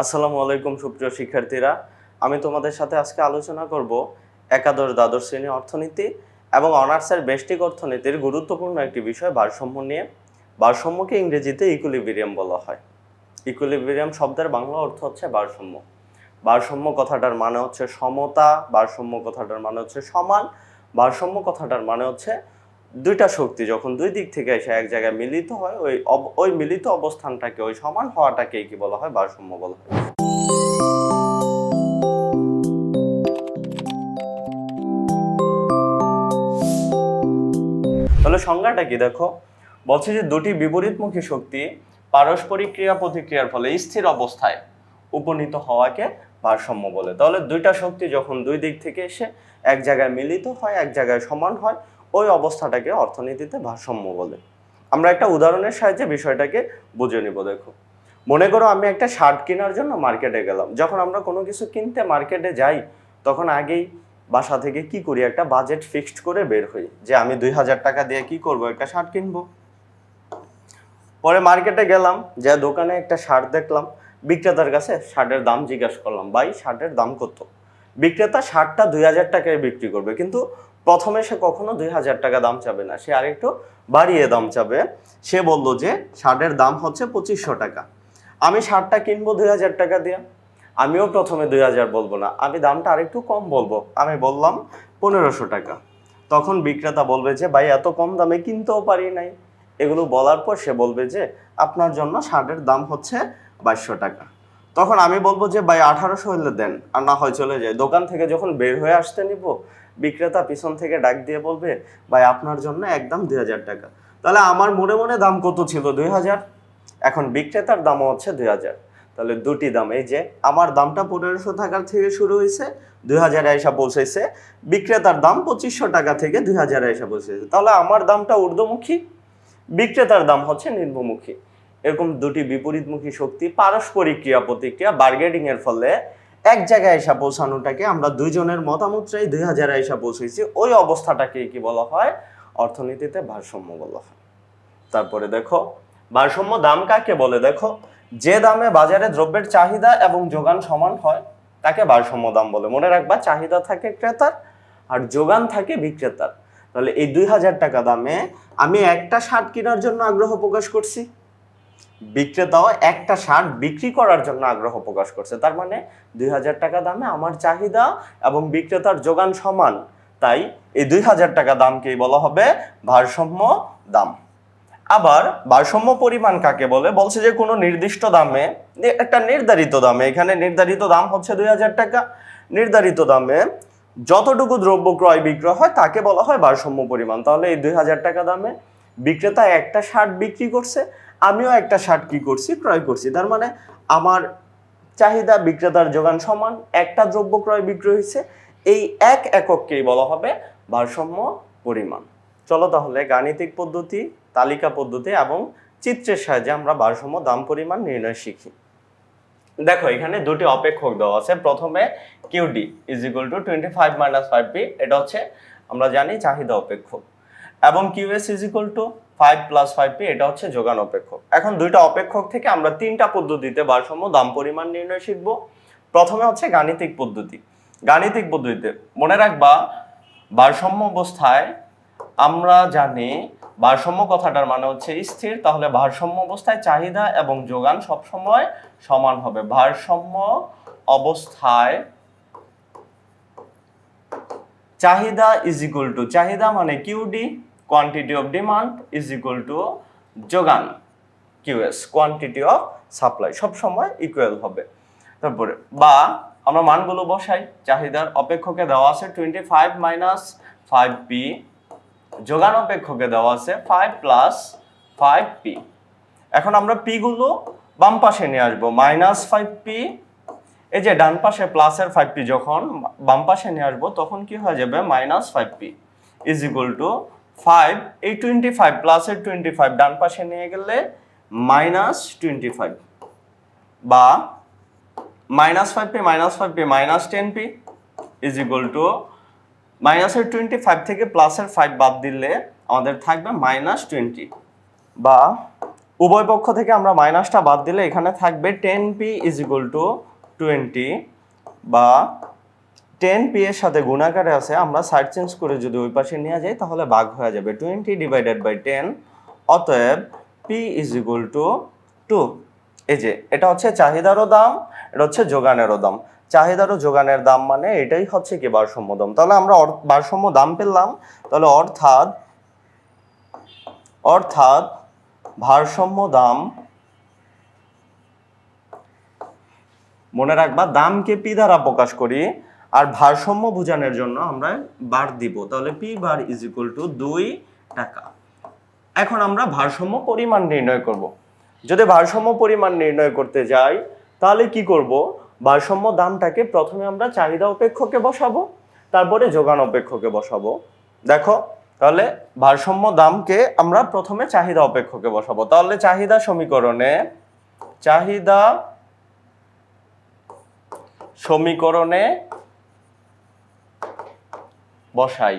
আসসালামু আলাইকুম সুপ্রিয় শিক্ষার্থীরা, আমি তোমাদের সাথে আজকে আলোচনা করব একাদশ দ্বাদশ শ্রেণী অর্থনীতি এবং অনার্সের ব্যষ্টিক অর্থনীতির গুরুত্বপূর্ণ একটি বিষয় ভারসাম্য নিয়ে। ভারসাম্যকে ইংরেজিতে ইকুইলিব্রিয়াম বলা হয়। ইকুইলিব্রিয়াম শব্দের বাংলা অর্থ হচ্ছে ভারসাম্য। ভারসাম্য কথাটার মানে হচ্ছে সমতা, ভারসাম্য কথাটার মানে হচ্ছে সমান, ভারসাম্য কথাটার মানে হচ্ছে দুইটা শক্তি যখন দুই দিক থেকে এসে এক জায়গায় মিলিত হয়, ওই মিলিত অবস্থানটাকে, ওই সমান হওয়াটাকেই কি বলা হয়? ভারসাম্য বলা হয়। তাহলে সংজ্ঞাটা কি দেখো, বলছে যে দুটি বিপরীতমুখী শক্তি পারস্পরিক ক্রিয়া প্রতিক্রিয়ার ফলে স্থির অবস্থায় উপনীত হওয়াকে ভারসাম্য বলে। তাহলে দুইটা শক্তি যখন দুই দিক থেকে এসে এক জায়গায় মিলিত হয়, এক জায়গায় সমান হয়, ওই অবস্থাটাকে অর্থনীতিতে ভারসাম্য বলে। আমরা একটা উদাহরণের সাহায্যে বিষয়টাকে বুঝে নিব। দেখো, মনে করো আমি একটা শার্ট কেনার জন্য মার্কেটে গেলাম। যখন আমরা কোনো কিছু কিনতে মার্কেটে যাই, তখন আগেই বাসা থেকে কি করি, একটা বাজেট ফিক্সড করে বের হই যে আমি 2000 টাকা দিয়ে কি করব, একটা শার্ট কিনবো। পরে মার্কেটে গেলাম, যে দোকানে একটা শার্ট দেখলাম, বিক্রেতার কাছে শার্টের দাম জিজ্ঞাসা করলাম, ভাই শার্টের দাম কত? বিক্রেতা শার্টটা 2000 টাকায় বিক্রি করবে, কিন্তু প্রথমে সে কখনো 2000 টাকা দাম চাবে না, সে আরেকটু বাড়িয়ে দাম চাবে। সে বললো যে শার্টের দাম হচ্ছে 2500 টাকা। আমি শার্টটা কিনবো 2000 টাকা দিয়ে। আমিও প্রথমে 2000 বলবো না, আমি দামটা আরেকটু কম বলবো, আমি বললাম 1500 টাকা। তখন বিক্রেতা বলবে যে ভাই এত কম দামে কিনতেও পারি নাই। এগুলো বলার পর সে বলবে যে আপনার জন্য শার্টের দাম হচ্ছে 2200 টাকা। তখন আমি বলবো যে ভাই 1800 হলে দেন, আর না হয় চলে যায়। দোকান থেকে যখন বের হয়ে আসতে নিব, বিক্রেতা পিছন থেকে ডাক দিয়ে বলবে ভাই আপনার জন্য একদম 2000 টাকা। তাহলে আমার মনে মনে দাম কত ছিল? 2000। এখন বিক্রেতার দামও হচ্ছে 2000। তাহলে দুটি দাম, এই যে আমার দামটা 1500 টাকার থেকে শুরু হয়েছে, 2000 আইসা পৌঁছাইছে। বিক্রেতার দাম 2500 টাকা থেকে 2000 আইসা পৌঁছাইছে। তাহলে আমার দামটা ঊর্ধ্বমুখী, বিক্রেতার দাম হচ্ছে নিম্নমুখী। এরকম দুটি বিপরীতমুখী শক্তি পারস্পরিক ক্রিয়া প্রতিক্রিয়া বার্গেনিং এর ফলে এক জায়গায় আইসা পৌঁছানোটাকে আমরা দুইজনের মতামতটাই 2000 আইসা পৌঁছেছি, ওই অবস্থাটাকে কি বলা হয়? অর্থনীতিতে ভারসাম্য বলা হয়। তারপরে দেখো, ভারসাম্য দাম কাকে বলে? দেখো, যে দামে বাজারে দ্রব্যের চাহিদা এবং যোগান সমান হয় তাকে ভারসাম্য দাম বলে। মনে রাখবা, চাহিদা থাকে ক্রেতার আর যোগান থাকে বিক্রেতার। তাহলে এই 2000 টাকা দামে আমি একটা শার্ট কেনার জন্য আগ্রহ প্রকাশ করছি, বিক্রেতাও একটা শার্ট বিক্রি করার জন্য আগ্রহ প্রকাশ করছে। তার মানে 2000 টাকা দামে আমার চাহিদা এবং বিক্রেতার যোগান সমান, তাই এই 2000 টাকা দামকেই বলা হবে ভারসাম্য দাম। আবার ভারসাম্য পরিমাণ কাকে বলে? বলছে যে কোনো নির্দিষ্ট দামে, একটা নির্ধারিত দামে, এখানে নির্ধারিত দাম হচ্ছে 2000 টাকা, নির্ধারিত দামে যতটুকু দ্রব্য ক্রয় বিক্রয় হয় তাকে বলা হয় ভারসাম্য পরিমাণ। তাহলে এই 2000 টাকা দামে বিক্রেতা একটা শার্ট বিক্রি করছে, আমিও একটা শার্ট কি করছি? ক্রয় করছি। তার মানে আমার চাহিদা বিক্রেতার যোগান সমান, একটা দ্রব্য ক্রয় বিক্রয় হয়েছে, এই এক একককেই বলা হবে ভারসাম্য পরিমাণ। চলো তাহলে গাণিতিক পদ্ধতি, তালিকা পদ্ধতি এবং চিত্রের সাহায্যে আমরা ভারসাম্য দাম পরিমাণ নির্ণয় শিখি। দেখো, এখানে দুটি অপেক্ষক দেওয়া আছে। প্রথমে QD is equal to 25 minus 5p, এটা হচ্ছে আমরা জানি চাহিদা অপেক্ষক, এবং QS is equal to 5 plus 5p, এটা হচ্ছে যোগান অপেক্ষক। এখন দুইটা অপেক্ষক থেকে আমরা তিনটা পদ্ধতিতে ভারসাম্য দাম পরিমাণ নির্ণয় শিখব। প্রথমে হচ্ছে গাণিতিক পদ্ধতি। গাণিতিক পদ্ধতিতে মনে রাখবা, ভারসাম্য অবস্থায় আমরা জানি ভারসাম্য কথাটার মানে হচ্ছে স্থির। তাহলে ভারসাম্য অবস্থায় চাহিদা এবং যোগান সবসময় সমান হবে। ভারসাম্য অবস্থায় চাহিদা ইজ ইকুয়াল টু, চাহিদা মানে QD, quantity of demand, is equal to যোগান, কিউএস, কোয়ান্টিটি অফ সাপ্লাই, সব সময় ইকুয়াল হবে। তারপরে বা আমরা মানগুলো বসাই। চাহিদার অপেক্ষকে দেওয়া আছে 25 মাইনাস 5p, যোগান অপেক্ষকে দেওয়া আছে 5 প্লাস 5p। এখন আমরা p গুলো বাম পাশে নিয়ে আসবো, মাইনাস 5p, এই যে ডান পাশে প্লাসের 5p যখন বাম পাশে নিয়ে আসবো তখন কি হয়ে যাবে? Minus 5p is equal to 5, এই 25 প্লাসের 25 ডান পাশে নিয়ে গেলে মাইনাস 25, বা minus 5p minus 10p is equal to মাইনাসের 25 থেকে প্লাসের 5 বাদ দিলে আমাদের থাকবে মাইনাস 20, বা উভয় পক্ষ থেকে আমরা মাইনাসটা বাদ দিলে এখানে থাকবে 10p = 20, বা 10p এর সাথে গুণাকারে আছে, আমরা সাইড চেঞ্জ করে যদি ওই পাশে নিয়ে যাই তাহলে ভাগ হয়ে যাবে 20/10। অতএব p = 2। এই যে এটা হচ্ছে চাহিদারও দাম, এটা হচ্ছে যোগানেরও দাম। চাহিদার ও যোগানের দাম মানে এটাই হচ্ছে কি ভারসাম্য দাম। তাহলে আমরা ভারসাম্য দাম পেলাম, তাহলে অর্থাৎ ভারসাম্য দাম, মনে রাখবা দামকে পি দ্বারা প্রকাশ করি, আর ভারসাম্য বোঝানোর জন্য আমরা বার দিব, তাহলে পি বার = 2 টাকা। এখন আমরা ভারসাম্য পরিমাণ নির্ণয় করব। যদি ভারসাম্য পরিমাণ নির্ণয় করতে যাই তাহলে কি করব, ভারসাম্য দামটাকে প্রথমে আমরা চাহিদা অপেক্ষকে বসাবো, তারপরে যোগান অপেক্ষকে বসাবো। দেখো, তাহলে ভারসাম্য দামকে আমরা প্রথমে চাহিদা অপেক্ষকে বসাবো। তাহলে চাহিদা সমীকরণে বসাই।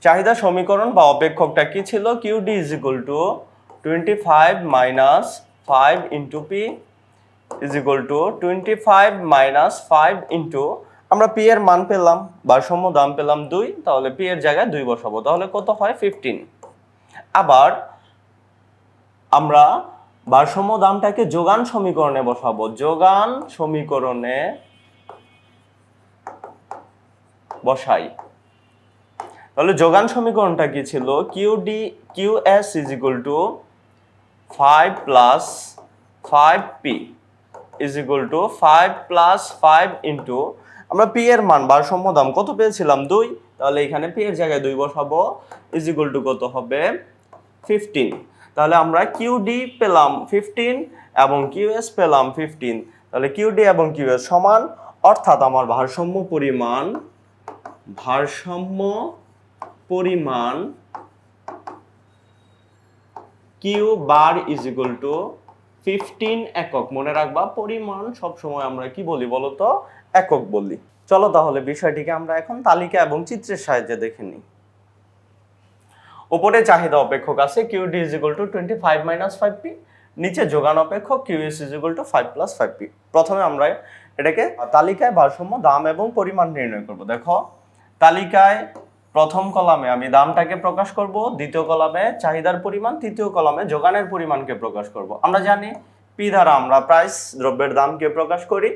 চাহিদা সমীকরণ বা অপেক্ষকটা কি ছিল? QD = 25 - 5 × P = 25 - 5 × আমরা P এর মান পেলাম, ভারসাম্য দাম পেলাম 2, তাহলে P এর জায়গায় 2 বসাবো, তাহলে কত হয়? 15। আবার আমরা ভারসাম্য দামটাকে যোগান সমীকরণে বসাবো, যোগান সমীকরণে বসাই। তাহলে যোগান সমীকরণটা কি ছিল? QS = 5 + 5P = 5 + 5 আমরা P এর মান ভারসাম্য দাম কত পেয়েছিলাম? 2, তাহলে এখানে P এর জায়গায় 2 বসাবো, = কত হবে? 15। তাহলে আমরা QD পেলাম 15 এবং QS পেলাম 15, তাহলে QD এবং QS সমান, অর্থাৎ আমার ভারসাম্য পরিমাণ Q বার = 15 একক। মনে রাখবা পরিমাণ সবসময় আমরা কি বলি বলতো? একক বলি। চলো তাহলে বিষয়টিকে আমরা এখন তালিকা এবং চিত্রের সাহায্যে দেখে নিই। উপরে চাহিদা অপেক্ষক আছে QD = 25 - 5P, নিচে যোগান অপেক্ষক QS = 5 + 5P। প্রথমে আমরা এটাকে তালিকায় ভারসাম্য দাম এবং পরিমাণ নির্ণয় করব। দেখো, তালিকায় প্রথম কলামে আমি দামটাকে প্রকাশ করব, দ্বিতীয় কলামে চাহিদার পরিমাণ, তৃতীয় কলামে যোগানের পরিমাণকে প্রকাশ করব। আমরা জানি P দ্বারা আমরা প্রাইস, দ্রব্যের দামকে প্রকাশ করি,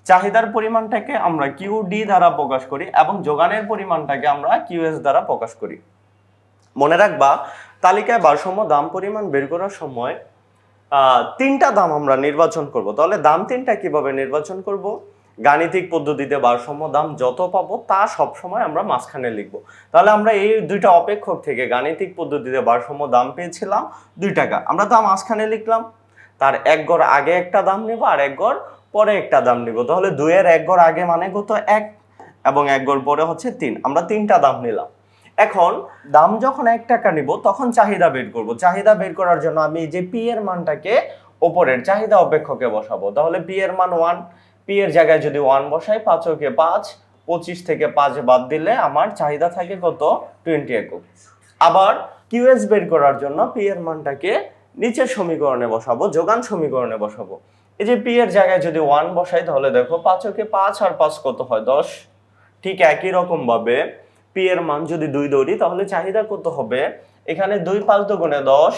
চাহিদার পরিমাণটাকে আমরা QD দ্বারা প্রকাশ করি এবং যোগানের পরিমাণটাকে আমরা QS দ্বারা প্রকাশ করি। মনে রাখবা তালিকায় ভারসাম্য দাম পরিমাণ বের করার সময় তিনটা দাম আমরা নির্বাচন করব। তাহলে দাম তিনটা কিভাবে নির্বাচন করব? গাণিতিক পদ্ধতিতে ভারসাম্য দাম যত পাবো তা সব সময় আমরা মাঝখানে লিখব। তাহলে আমরা এই দুইটা অপেক্ষক থেকে গাণিতিক পদ্ধতিতে ভারসাম্য দাম পেয়েছিলাম 2 টাকা, আমরা তা মাঝখানে লিখলাম, তার এক গড় আগে একটা দাম নিব আর এক গড় পরে একটা দাম নিব। তাহলে 2 এর এক গড় আগে মানে কত? 1, এবং এক গড় পরে হচ্ছে 3, আমরা তিনটা দাম নিলাম। এখন দাম যখন 1 টাকা নিব তখন চাহিদা বের করব। চাহিদা বের করার জন্য আমি যে P এর মানটাকে উপরের চাহিদা অপেক্ষকে বসাবো। তাহলে P এর মান 1, P এর জায়গায় যদি 1 বসাই, 5 × 5, 25 থেকে 5 বাদ দিলে আমার চাহিদা থাকে কত? 20 একক। আবার QS বের করার জন্য P এর মানটাকে নিচের সমীকরণে বসাবো, যোগান সমীকরণে বসাবো। এই যে P এর জায়গায় যদি 1 বসাই তাহলে দেখো 5 × 5 আর 5 কত হয়? 10। ঠিক একই রকম ভাবে P এর মান যদি 2 ধরি তাহলে চাহিদা কত হবে? এখানে 2 × 5 = 10,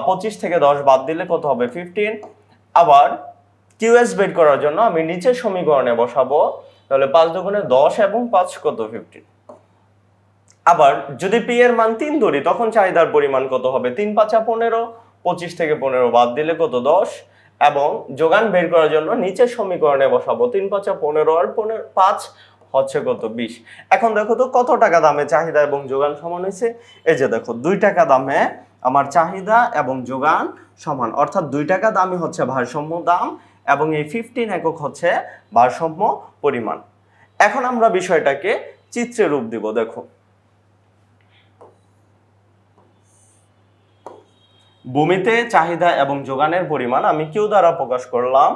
25 থেকে 10 বাদ দিলে কত হবে? 15। আবার QS বের করার জন্য আমি নিচের সমীকরণে বসাবো, তাহলে 5 × 10 এবং 5 কত? 15। আবার যদি P এর মান 3 ধরি তখন চাহিদার পরিমাণ কত হবে? 3 × 5 = 15, 25 থেকে 15 বাদ দিলে কত? 10, এবং যোগান বের করার জন্য নিচের সমীকরণে বসাবো, 3 × 5 = 15 আর 5 হচ্ছে কত? 20। এখন দেখো তো কত টাকা দামে চাহিদা এবং যোগান সমান হয়েছে? এই যে দেখো 2 টাকা দামে আমার চাহিদা এবং যোগান সমান, অর্থাৎ 2 টাকা দামই হচ্ছে ভারসাম্য দাম এবং এই 15 একক হচ্ছে ভারসাম্য পরিমাণ। এখন আমরা বিষয়টাকে চিত্রে রূপ দিব। দেখো, ভূমিতে চাহিদা এবং যোগানের পরিমাণ আমি Q দ্বারা প্রকাশ করলাম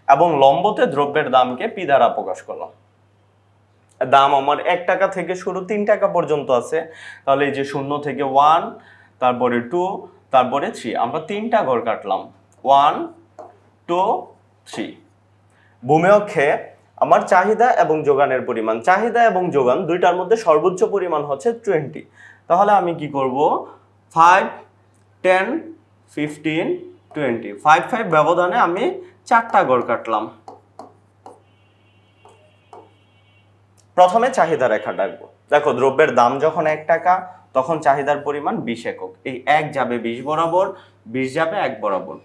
এবং লম্বতে দ্রব্যের দামকে P দ্বারা প্রকাশ করলাম। দাম আমার 1 টাকা থেকে শুরু 3 টাকা পর্যন্ত আছে, তাহলে এই যে 0 থেকে 1, তারপরে 2, তারপরে 3, আমরা 3টা ঘর কাটলাম, 1 2 3। ভূমি অক্ষে আমার চাহিদা এবং যোগানের পরিমাণ, চাহিদা এবং যোগান দুইটার মধ্যে সর্বোচ্চ পরিমাণ হচ্ছে 20। তাহলে আমি কি করব, 5 10 15 20, 5 5 ব্যবধানে আমি 4টা ঘর কাটলাম। প্রথমে চাহিদা রেখা ডাকবো। দেখো, দ্রব্যের দাম যখন 1 টাকা তখন চাহিদার পরিমাণ 20 একক। এই 1 যাবে 20 বরাবর, 20 যাবে 1 বরাবর।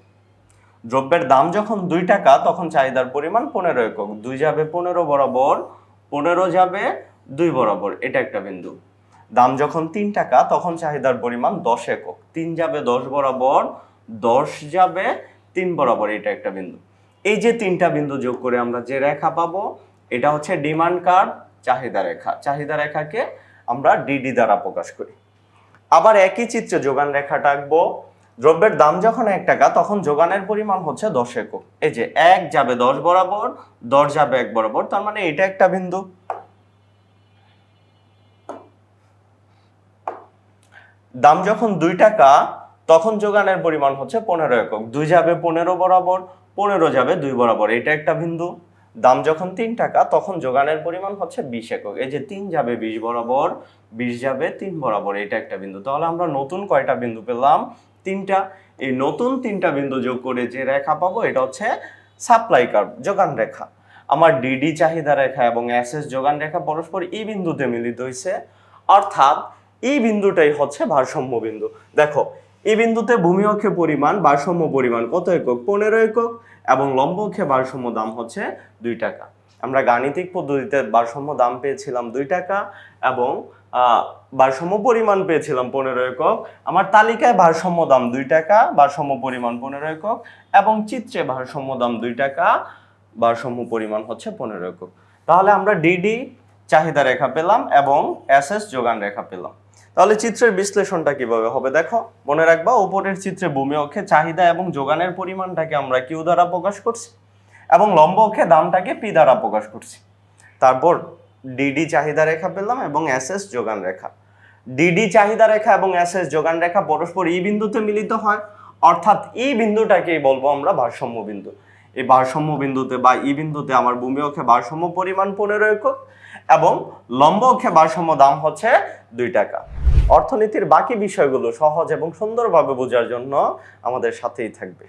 দ্রব্যের দাম যখন 2 টাকা তখন চাহিদার পরিমাণ 15 একক। 2 যাবে 15 বরাবর, 15 যাবে 2 বরাবর, এটা একটা বিন্দু। দাম যখন 3 টাকা তখন চাহিদার পরিমাণ 10 একক। 3 যাবে 10 বরাবর, 10 যাবে 3 বরাবর, এটা একটা বিন্দু। এই যে 3টা বিন্দু যোগ করে আমরা যে রেখা পাবো, এটা হচ্ছে ডিমান্ড কার্ভ, চাহিদা রেখা। চাহিদা রেখাকে আমরা ডিডি দ্বারা প্রকাশ করি। আবার একই চিত্রে যোগান রেখাটা আঁকবো। দ্রব্যের দাম যখন 1 টাকা তখন যোগানের পরিমাণ হচ্ছে 10 একক। এই যে 1 যাবে 10 বরাবর, 10 যাবে 1 বরাবর, তার মানে এটা একটা বিন্দু। দাম যখন 2 টাকা তখন যোগানের পরিমাণ হচ্ছে 15 একক। 2 যাবে 15 বরাবর, 15 যাবে 2 বরাবর, এটা একটা বিন্দু। দাম যখন 3 টাকা তখন যোগানের পরিমাণ হচ্ছে 20 একক। এই যে 3 যাবে 20 বরাবর, 20 যাবে 3 বরাবর, এটা একটা বিন্দু। তাহলে আমরা নতুন কয়টা বিন্দু পেলাম? 3টা। এই নতুন 3টা বিন্দু যোগ করে যে রেখা পাবো, এটা হচ্ছে সাপ্লাই কার্ভ, যোগান রেখা। আমার ডিডি চাহিদা রেখা এবং এসএস যোগান রেখা পরস্পর এই বিন্দুতে মিলিত হয়েছে, অর্থাৎ এই বিন্দুটাই হচ্ছে ভারসাম্য বিন্দু। দেখো, এই বিন্দুতে ভূমি অক্ষে পরিমাণ, ভারসাম্য পরিমাণ কত একক? 15 একক, এবং লম্ব অক্ষে ভারসাম্য দাম হচ্ছে 2 টাকা। আমরা গাণিতিক পদ্ধতিতে ভারসাম্য দাম পেয়েছিলাম 2 টাকা এবং ভারসাম্য পরিমাণ পেয়েছিলাম 15 একক। আমার তালিকায় ভারসাম্য দাম 2 টাকা, ভারসাম্য পরিমাণ 15 একক, এবং চিত্রে ভারসাম্য দাম 2 টাকা, ভারসাম্য পরিমাণ হচ্ছে 15 একক। তাহলে আমরা ডিডি চাহিদা রেখা পেলাম এবং এসএস যোগান রেখা পেলাম। তাহলে চিত্রের বিশ্লেষণটা কিভাবে হবে দেখো, মনে রাখবা, উপরের চিত্রে ভূমি অক্ষে চাহিদা এবং যোগানের পরিমাণটাকে আমরা কিউ দ্বারা প্রকাশ করছি এবং লম্ব অক্ষে দামটাকে পি দ্বারা প্রকাশ করছি। তারপর ডিডি চাহিদা রেখা পেলাম এবং এসএস যোগান রেখা। ডিডি চাহিদা রেখা এবং এসএস যোগান রেখা পরস্পর এই বিন্দুতে মিলিত হয়, অর্থাৎ এই বিন্দুটাকেই বলবো আমরা ভারসাম্য বিন্দু। এই ভারসাম্য বিন্দুতে বা এই বিন্দুতে আমার ভূমি অক্ষে ভারসাম্য পরিমাণ 15 একক এবং লম্ব অক্ষে ভারসাম্য দাম হচ্ছে 2 টাকা। অর্থনীতির বাকি বিষয়গুলো সহজ এবং সুন্দরভাবে বোঝার জন্য আমাদের সাথেই থাকবে।